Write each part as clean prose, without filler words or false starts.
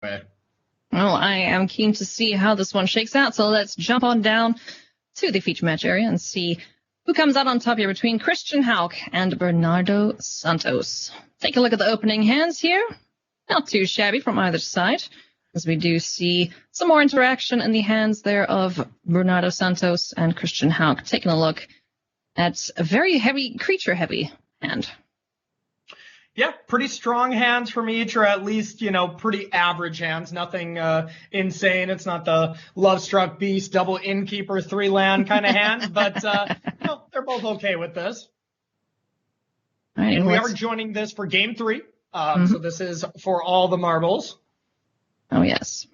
Right. Well, I am keen to see how this one shakes out, so let's jump on down to the feature match area and see who comes out on top here between Christian Hauck and Bernardo Santos. Take a look at the opening hands here. Not too shabby from either side, as we do see some more interaction in the hands there of Bernardo Santos and Christian Hauck. Taking a look at a very heavy, creature-heavy hand. Yeah, pretty strong hands from each, or at least, pretty average hands. Nothing insane. It's not the Love-Struck Beast, double Innkeeper, 3-land kind of hands, but they're both okay with this. All right, and we are joining this for Game 3, so this is for all the marbles. Oh, yes.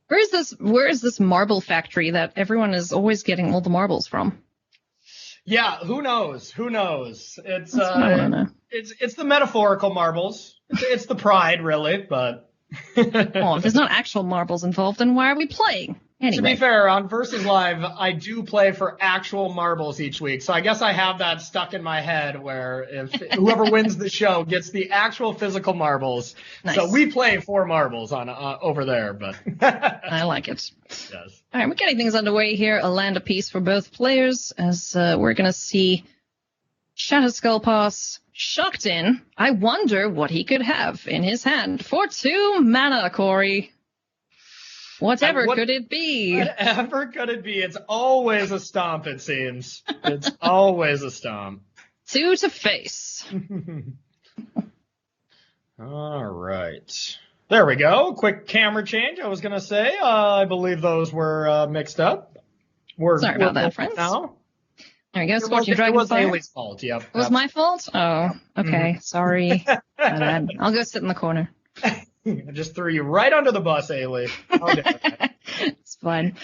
Where is this marble factory that everyone is always getting all the marbles from? Yeah, who knows? It's it's the metaphorical marbles. It's the pride, really, but well, if there's not actual marbles involved, then why are we playing? Anyway. To be fair, on Versus Live, I do play for actual marbles each week, so I guess I have that stuck in my head where if whoever wins the show gets the actual physical marbles. Nice. So we play for marbles on over there, but I like it. Yes. All right, we're getting things underway here. A land apiece for both players, as we're going to see Shattered Skull Pass shocked in. I wonder what he could have in his hand for 2 mana, Corey. Whatever could it be? Whatever could it be? It's always a stomp, it seems. It's always a stomp. 2 to face. All right. There we go. Quick camera change, I was going to say. I believe those were mixed up. Sorry about that, friends. Now. There we go. Scorching Dragon Fire. It was Ailey's fault, yep. It was my fault? Oh, okay. Sorry. My bad. I'll go sit in the corner. I just threw you right under the bus, Ailey. It's fine.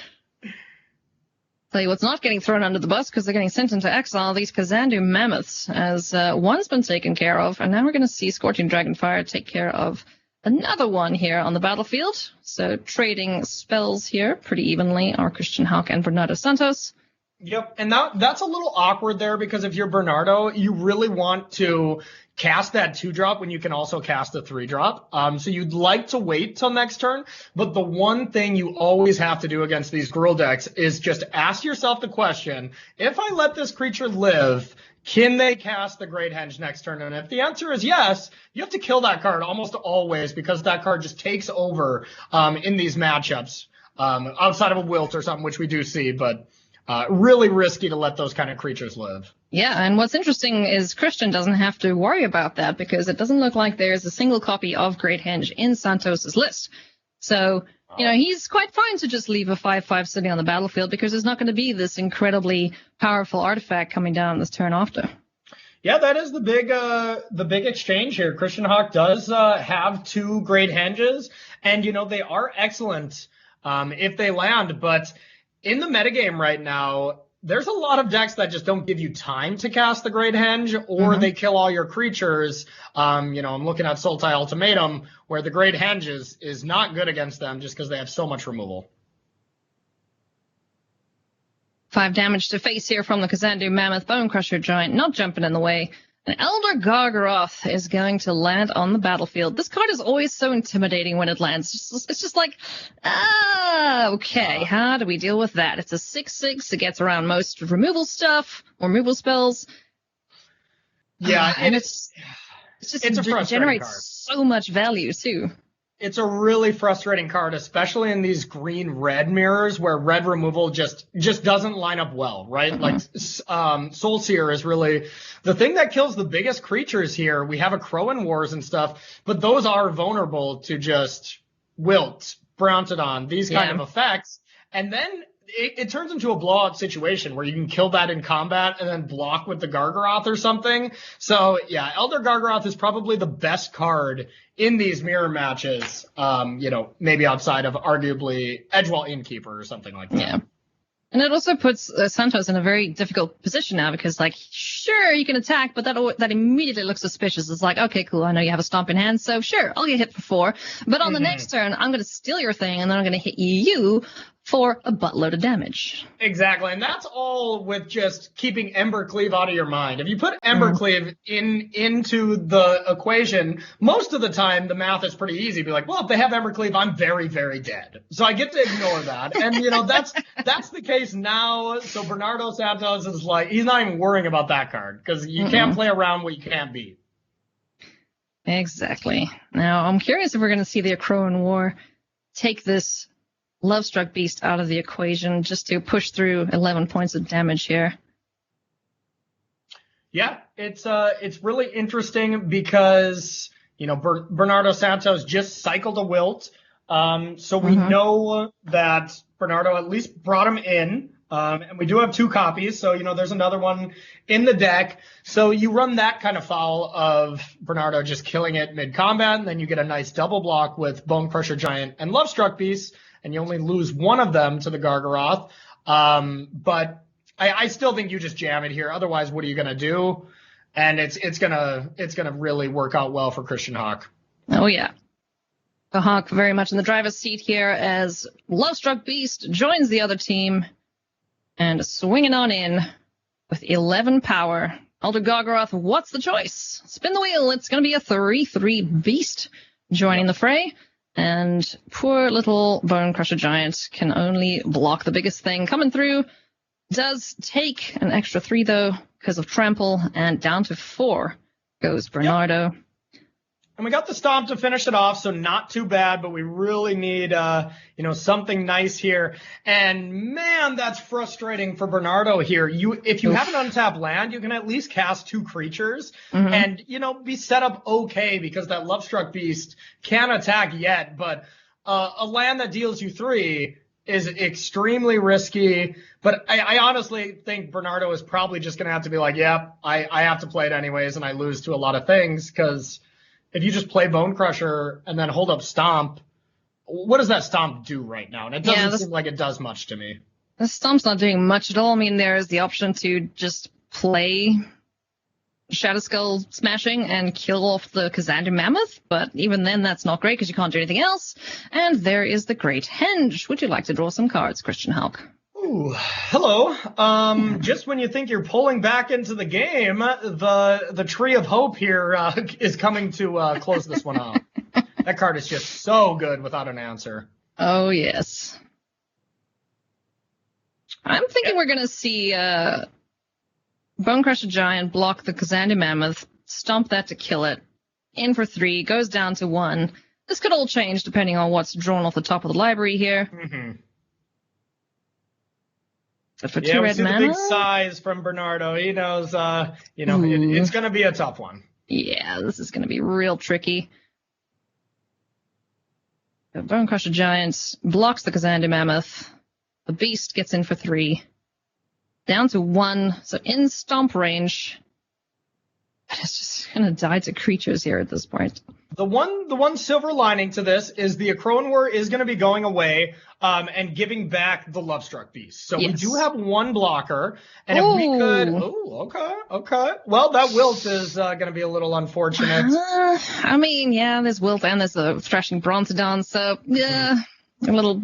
Tell you what's not getting thrown under the bus because they're getting sent into exile, these Kazandu Mammoths, as one's been taken care of, and now we're going to see Scorching Dragonfire take care of another one here on the battlefield. So trading spells here pretty evenly are Christian Hauck and Bernardo Santos. Yep, and that's a little awkward there because if you're Bernardo, you really want to cast that 2-drop when you can also cast a 3-drop. So you'd like to wait till next turn, but the one thing you always have to do against these Gruul decks is just ask yourself the question, if I let this creature live, can they cast the Great Henge next turn? And if the answer is yes, you have to kill that card almost always because that card just takes over in these matchups outside of a Wilt or something, which we do see, but really risky to let those kind of creatures live. Yeah, and what's interesting is Christian doesn't have to worry about that because it doesn't look like there's a single copy of Great Henge in Santos's list. So, he's quite fine to just leave a 5/5 sitting on the battlefield because there's not going to be this incredibly powerful artifact coming down this turn after. Yeah, that is the big exchange here. Christian Hauck does have 2 Great Henges, and, they are excellent if they land, but in the metagame right now, there's a lot of decks that just don't give you time to cast the Great Henge, or they kill all your creatures. I'm looking at Sultai Ultimatum, where the Great Henge is not good against them just because they have so much removal. 5 damage to face here from the Kazandu Mammoth Bone Crusher Giant, not jumping in the way. An Elder Gargaroth is going to land on the battlefield. This card is always so intimidating when it lands. It's just like, okay, how do we deal with that? It's a 6/6. It gets around most removal stuff, or removal spells. Yeah, and it generates so much value, too. It's a really frustrating card, especially in these green-red mirrors where red removal just doesn't line up well, right? Like Soul Seer is really the thing that kills the biggest creatures here. We have a Crowan Wars and stuff, but those are vulnerable to just Wilt, Brontodon, these kind of effects. And then it turns into a blowout situation where you can kill that in combat and then block with the Gargaroth or something. So, yeah, Elder Gargaroth is probably the best card in these mirror matches, maybe outside of arguably Edgewall Innkeeper or something like that. Yeah. And it also puts Santos in a very difficult position now because, sure, you can attack, but that immediately looks suspicious. It's like, okay, cool, I know you have a stomp in hand, so sure, I'll get hit for 4. But on the next turn, I'm going to steal your thing, and then I'm going to hit you for a buttload of damage. Exactly, and that's all with just keeping Embercleave out of your mind. If you put Embercleave into the equation, most of the time the math is pretty easy. Be like, well, if they have Embercleave, I'm very, very dead. So I get to ignore that. And, that's the case now. So Bernardo Santos is like, he's not even worrying about that card because you can't play around what you can't beat. Exactly. Now, I'm curious if we're going to see the Akroan War take this Lovestruck Beast out of the equation just to push through 11 points of damage here. Yeah, it's really interesting because, Bernardo Santos just cycled a Wilt. So we know that Bernardo at least brought him in. And we do have 2 copies. So, there's another one in the deck. So you run that kind of foul of Bernardo just killing it mid-combat. And then you get a nice double block with Bone Crusher Giant and Lovestruck Beast. And you only lose one of them to the Gargaroth. But I still think you just jam it here. Otherwise, what are you going to do? And it's gonna really work out well for Christian Hauck. Oh, yeah. The Hauck very much in the driver's seat here as Lovestruck Beast joins the other team and swinging on in with 11 power. Elder Gargaroth, what's the choice? Spin the wheel. It's going to be a 3/3 Beast joining the fray. And poor little Bone Crusher Giant can only block the biggest thing coming through. Does take an extra 3, though, because of Trample, and down to 4 goes Bernardo. Yep. And we got the Stomp to finish it off, so not too bad, but we really need, something nice here. And, man, that's frustrating for Bernardo here. If you have an untapped land, you can at least cast 2 creatures and, be set up okay because that Lovestruck Beast can't attack yet. But a land that deals you 3 is extremely risky. But I honestly think Bernardo is probably just going to have to be like, yeah, I have to play it anyways, and I lose to a lot of things because if you just play Bone Crusher and then hold up Stomp, what does that Stomp do right now? And it doesn't seem like it does much to me. The Stomp's not doing much at all. I mean, there's the option to just play Shadow Skull Smashing and kill off the Kazandu Mammoth, but even then that's not great because you can't do anything else. And there is the Great Henge. Would you like to draw some cards, Christian Hauck? Ooh, hello. Just when you think you're pulling back into the game, the Tree of Hope here is coming to close this one out. That card is just so good without an answer. Oh, yes. I'm thinking we're going to see Bone Crusher Giant block the Kazandu Mammoth, stomp that to kill it, in for 3, goes down to 1. This could all change depending on what's drawn off the top of the library here. But for 2 red mana, the big size from Bernardo. He knows, it's going to be a tough one. Yeah, this is going to be real tricky. The Bone Crusher Giant blocks the Kazandu Mammoth. The Beast gets in for 3. Down to 1, so in stomp range. But it's just going to die to creatures here at this point. The one silver lining to this is the Akroan War is going to be going away and giving back the Lovestruck Beast. So we do have 1 blocker. And if we could... okay. Well, that Wilt is going to be a little unfortunate. There's Wilt and there's a Thrashing Bronzodon. So, a little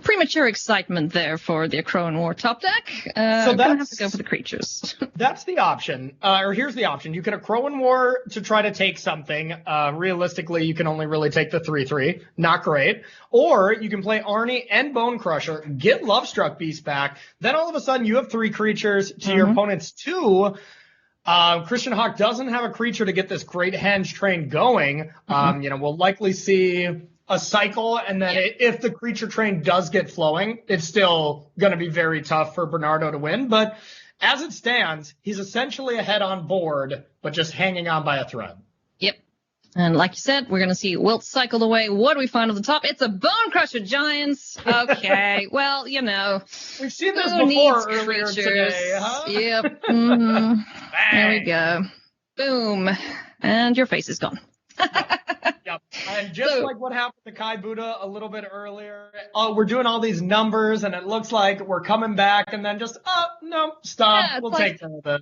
premature excitement there for the Akroan War top deck. So I'm going to have to go for the creatures. That's the option. Here's the option. You can Akroan War to try to take something. Realistically, you can only really take the 3/3. Not great. Or you can play Arnie and Bone Crusher, get Lovestruck Beast back. Then all of a sudden you have 3 creatures to your opponent's 2. Christian Hauck doesn't have a creature to get this Great Henge train going. We'll likely see a cycle, and then if the creature train does get flowing, it's still going to be very tough for Bernardo to win. But as it stands, he's essentially ahead on board, but just hanging on by a thread. Yep. And like you said, we're going to see Wilt cycled away. What do we find on the top? It's a Bone Crusher Giants. Okay. Well, we've seen this before earlier today, huh? Yep. There we go. Boom. And your face is gone. Yep. And just like what happened to Kai Buddha a little bit earlier, we're doing all these numbers and it looks like we're coming back and then just, no, stop. We'll take care of this.